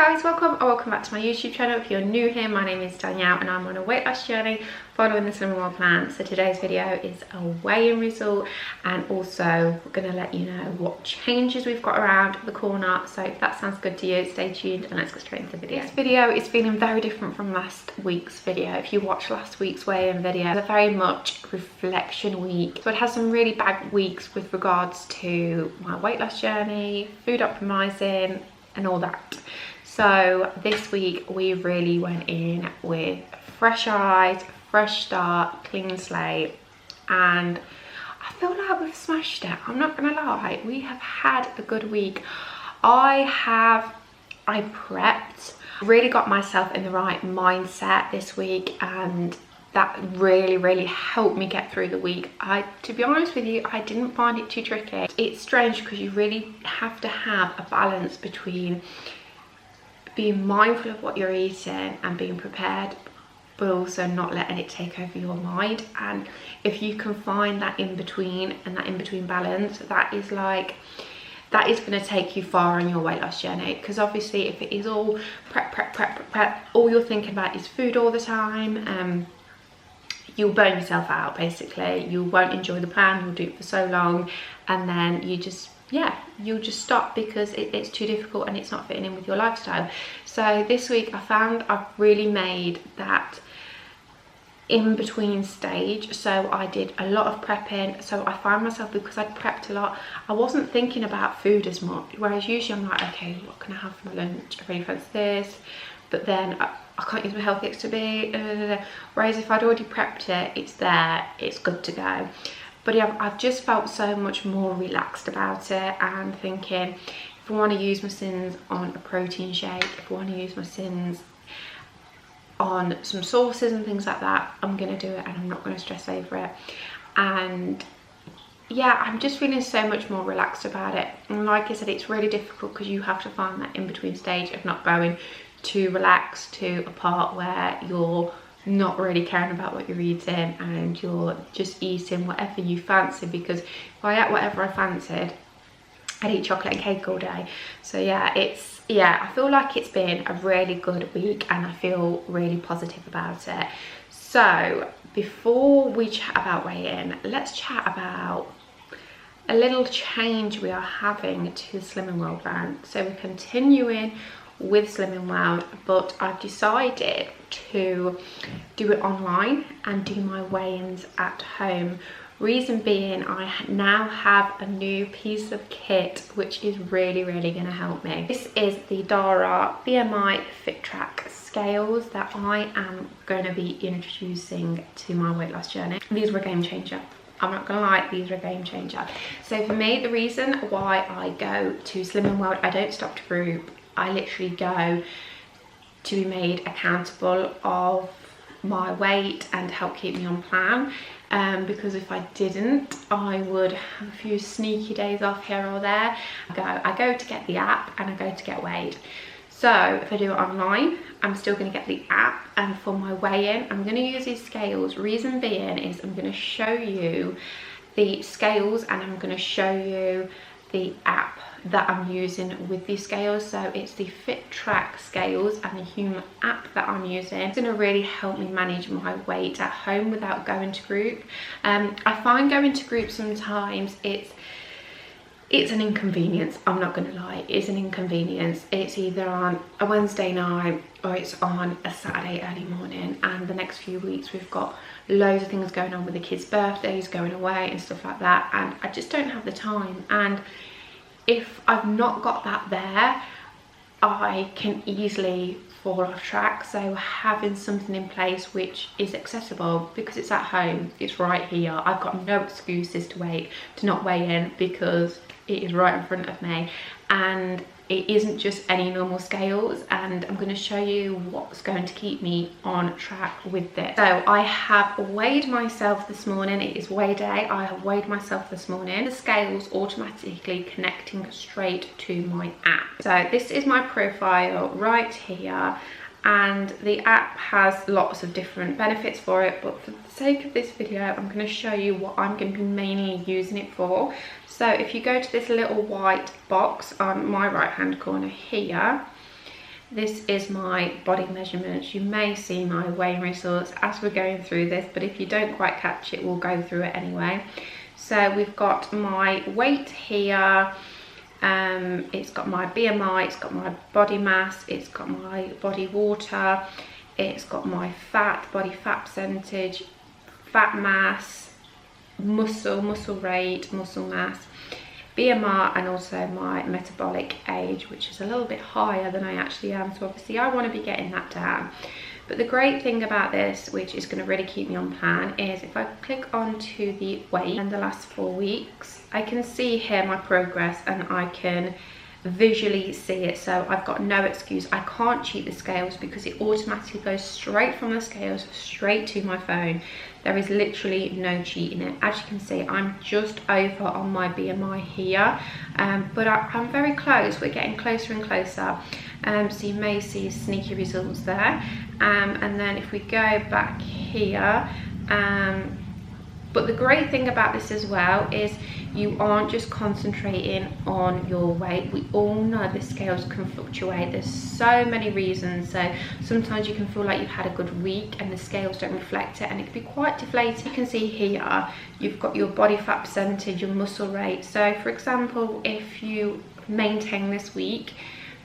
guys, welcome back to my YouTube channel. If you're new here, my name is Danielle and I'm on a weight loss journey following the Slimming World plan. So today's video is a weigh-in result, and also we're going to let you know what changes we've got around the corner. So if that sounds good to you, stay tuned and let's get straight into the video. This video is feeling very different from last week's video. If you watched last week's weigh-in video, it's a very much reflection week. So it has some really bad weeks with regards to my weight loss journey, food optimizing and all that. So this week we really went in with fresh eyes, fresh start, clean slate, and I feel like we've smashed it. I'm not gonna lie, we have had a good week. I prepped, really got myself in the right mindset this week, and that really helped me get through the week. To be honest with you, I didn't find it too tricky. It's strange because you really have to have a balance between being mindful of what you're eating and being prepared, but also not letting it take over your mind. And if you can find that in between and that in between balance, that is going to take you far on your weight loss journey. Because obviously if it is all prep, all you're thinking about is food all the time, you'll burn yourself out basically. You won't enjoy the plan, you'll do it for so long, and then you'll just stop because it's too difficult and it's not fitting in with your lifestyle. So this week I found I've really made that in between stage. So I did a lot of prepping. So I find myself, because I'd prepped a lot, I wasn't thinking about food as much, whereas usually I'm like, okay, what can I have for my lunch? I really fancy this, but then I can't use my healthy extra B. Whereas if I'd already prepped it, it's there, it's good to go. But yeah, I've just felt so much more relaxed about it and thinking, if I want to use my sins on a protein shake, if I want to use my sins on some sauces and things like that, I'm going to do it and I'm not going to stress over it. And yeah, I'm just feeling so much more relaxed about it. And like I said, it's really difficult because you have to find that in-between stage of not going too relaxed to a part where you're not really caring about what you're eating and you're just eating whatever you fancy. Because if I ate whatever I fancied, I'd eat chocolate and cake all day. So yeah, I feel like it's been a really good week and I feel really positive about it. So before we chat about weigh-in, let's chat about a little change we are having to the Slimming World plan. So we're continuing with Slimming World, but I've decided to do it online and do my weigh-ins at home. Reason being, I now have a new piece of kit which is really going to help me. This is the Dara BMI FitTrack scales that I am going to be introducing to my weight loss journey. These were a game changer. I'm not gonna lie, these are a game changer. So for me, the reason why I go to Slimming World, I don't stop to group. I literally go to be made accountable of my weight and help keep me on plan. Because if I didn't, I would have a few sneaky days off here or there. I go to get the app and I go to get weighed. So if I do it online, I'm still going to get the app, and for my weigh-in, I'm going to use these scales. Reason being is I'm going to show you the scales and I'm going to show you the app that I'm using with these scales. So it's the FitTrack scales and the Hume app that I'm using. It's going to really help me manage my weight at home without going to group. I find going to group sometimes it's an inconvenience. I'm not going to lie, it's an inconvenience. It's either on a Wednesday night or it's on a Saturday early morning, and the next few weeks we've got loads of things going on with the kids' birthdays, going away and stuff like that, and I just don't have the time. And if I've not got that there, I can easily fall off track. So having something in place which is accessible, because it's at home, it's right here, I've got no excuses to not weigh in, because it is right in front of me, and it isn't just any normal scales, and I'm going to show you what's going to keep me on track with this. So I have weighed myself this morning. It is weigh day. I have weighed myself this morning. The scales automatically connecting straight to my app. So this is my profile right here, and the app has lots of different benefits for it, but for the sake of this video I'm going to show you what I'm going to be mainly using it for. So if you go to this little white box on my right hand corner here, this is my body measurements. You may see my weighing results as we're going through this, but if you don't quite catch it, we'll go through it anyway. So we've got my weight here, it's got my BMI, it's got my body mass, it's got my body water, it's got my body fat percentage, fat mass, muscle rate, muscle mass, BMR, and also my metabolic age, which is a little bit higher than I actually am. So obviously I want to be getting that down. But the great thing about this, which is going to really keep me on plan, is if I click onto the weight and the last 4 weeks, I can see here my progress and I can visually see it. So I've got no excuse. I can't cheat the scales because it automatically goes straight from the scales straight to my phone. There is literally no cheating it. As you can see, I'm just over on my BMI here, but I'm very close. We're getting closer and closer. So you may see sneaky results there. And then if we go back here, but the great thing about this as well is you aren't just concentrating on your weight. We all know the scales can fluctuate. There's so many reasons. So sometimes you can feel like you've had a good week and the scales don't reflect it, and it can be quite deflating. You can see here, you've got your body fat percentage, your muscle rate. So for example, if you maintain this week,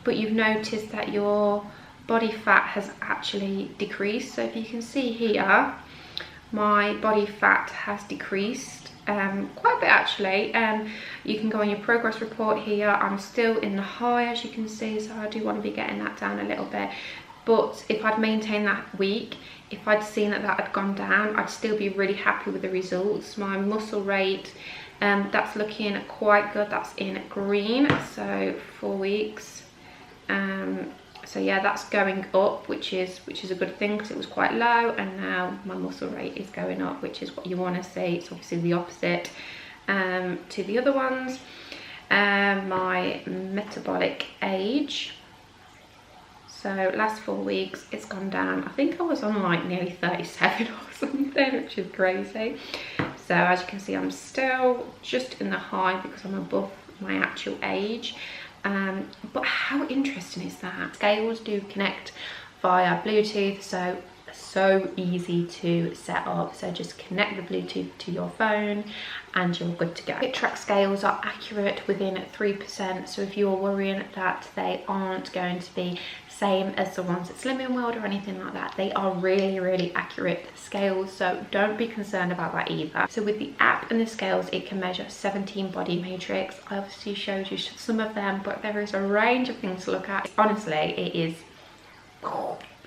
but you've noticed that your body fat has actually decreased. So if you can see here, my body fat has decreased quite a bit actually. You can go on your progress report here. I'm still in the high, as you can see, so I do want to be getting that down a little bit. But if I'd maintained that week, if I'd seen that that had gone down, I'd still be really happy with the results. My muscle rate, that's looking quite good. That's in green, so 4 weeks. So yeah, that's going up, which is a good thing because it was quite low, and now my muscle rate is going up, which is what you want to see. It's obviously the opposite to the other ones. My metabolic age, so last 4 weeks it's gone down. I think I was on like nearly 37 or something, which is crazy. So as you can see, I'm still just in the high because I'm above my actual age. But how interesting is that? Scales do connect via Bluetooth, so easy to set up. So just connect the Bluetooth to your phone and you're good to go. FitTrack scales are accurate within 3%, so if you're worrying that they aren't going to be same as the ones at Slimming World or anything like that, they are really accurate scales, so don't be concerned about that either. So with the app and the scales, it can measure 17 body matrix. I obviously showed you some of them, but there is a range of things to look at. Honestly, it is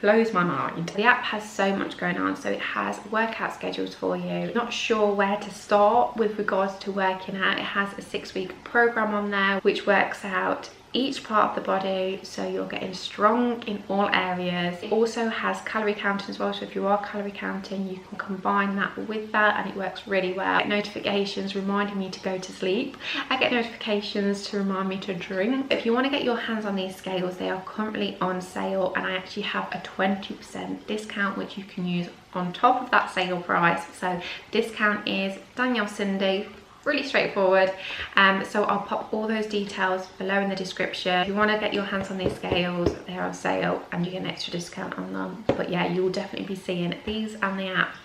blows my mind. The app has so much going on, so it has workout schedules for you. Not sure where to start with regards to working out. It has a 6-week program on there which works out each part of the body, so you're getting strong in all areas. It also has calorie counting as well, so if you are calorie counting, you can combine that with that and it works really well. I get notifications reminding me to go to sleep. I get notifications to remind me to drink. If you want to get your hands on these scales, they are currently on sale, and I actually have a 20% discount which you can use on top of that sale price. So discount is Danielle Cindy. Really straightforward. So I'll pop all those details below in the description. If you want to get your hands on these scales, they're on sale and you get an extra discount on them. But yeah, you will definitely be seeing these and the app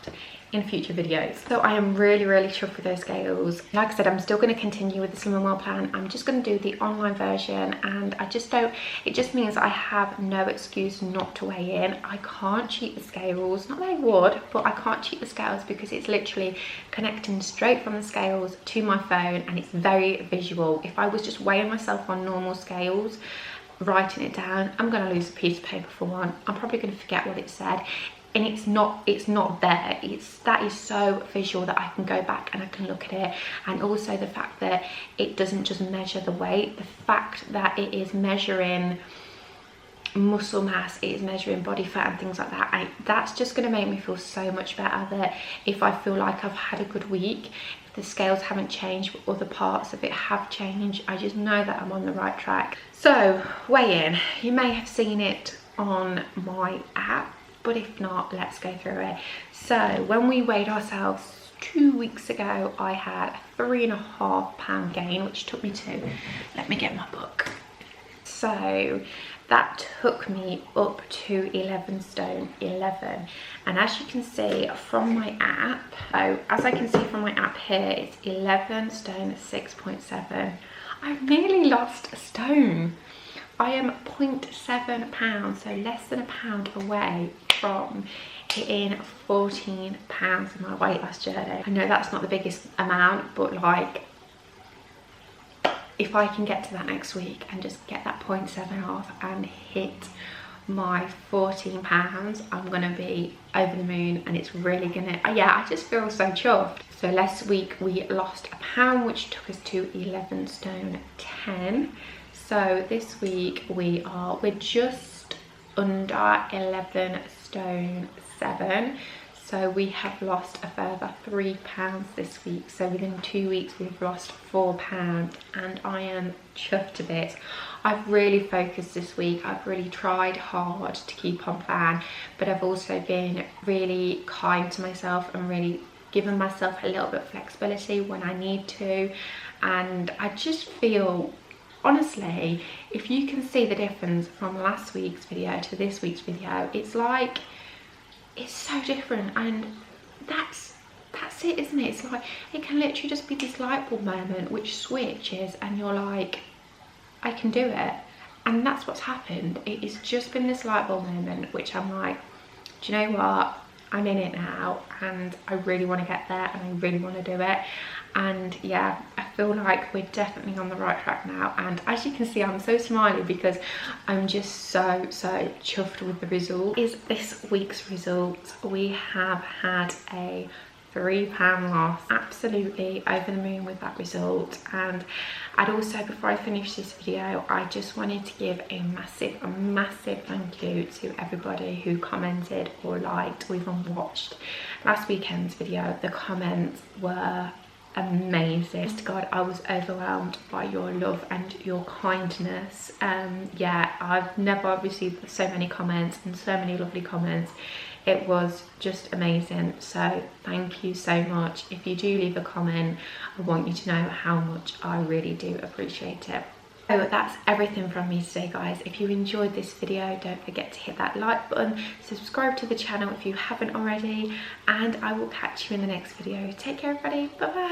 in future videos. So I am really chuffed with those scales. Like I said, I'm still going to continue with the Slimming World plan. I'm just going to do the online version, and it just means I have no excuse not to weigh in. I can't cheat the scales, not that I would, but I can't cheat the scales because it's literally connecting straight from the scales to my phone and it's very visual. If I was just weighing myself on normal scales, writing it down, I'm going to lose a piece of paper for one. I'm probably going to forget what it said. And it's not there. That is so visual that I can go back and I can look at it. And also the fact that it doesn't just measure the weight, the fact that it is measuring muscle mass, it is measuring body fat and things like that. That's just going to make me feel so much better, that if I feel like I've had a good week, if the scales haven't changed but other parts of it have changed, I just know that I'm on the right track. So weigh-in, you may have seen it on my app, but if not, let's go through it. So when we weighed ourselves 2 weeks ago, I had a 3.5 pound gain, which took me to, let me get my book. So that took me up to 11 stone 11. And as you can see from my app, here, it's 11 stone 6.7. I've nearly lost a stone. I am 0.7 pounds, so less than a pound away from hitting 14 pounds in my weight loss journey. I know that's not the biggest amount, but like, if I can get to that next week and just get that 0.7 off and hit my 14 pounds, I'm gonna be over the moon, and it's really gonna, yeah, I just feel so chuffed. So last week we lost a pound, which took us to 11 stone 10. So this week we're just under 11 stone 7. So we have lost a further 3 pounds this week. So within 2 weeks we've lost 4 pounds, and I am chuffed a bit. I've really focused this week. I've really tried hard to keep on plan, but I've also been really kind to myself and really given myself a little bit of flexibility when I need to. And I just feel, honestly, if you can see the difference from last week's video to this week's video, it's like, it's so different. And that's it, isn't it? It's like, it can literally just be this light bulb moment which switches and you're like, I can do it. And that's what's happened. It's just been this light bulb moment which I'm like, do you know what, I'm in it now, and I really want to get there, and I really want to do it. And yeah, I feel like we're definitely on the right track now. And as you can see, I'm so smiley because I'm just so chuffed with the result. Is this week's result. We have had a 3 pound loss. Absolutely over the moon with that result. And I'd also, before I finish this video, I just wanted to give a massive thank you to everybody who commented or liked or even watched last weekend's video. The comments were amazing. God, I was overwhelmed by your love and your kindness. Yeah, I've never received so many comments and so many lovely comments. It was just amazing. So thank you so much. If you do leave a comment, I want you to know how much I really do appreciate it. So that's everything from me today, guys. If you enjoyed this video, don't forget to hit that like button, subscribe to the channel if you haven't already, and I will catch you in the next video. Take care, everybody. Bye bye.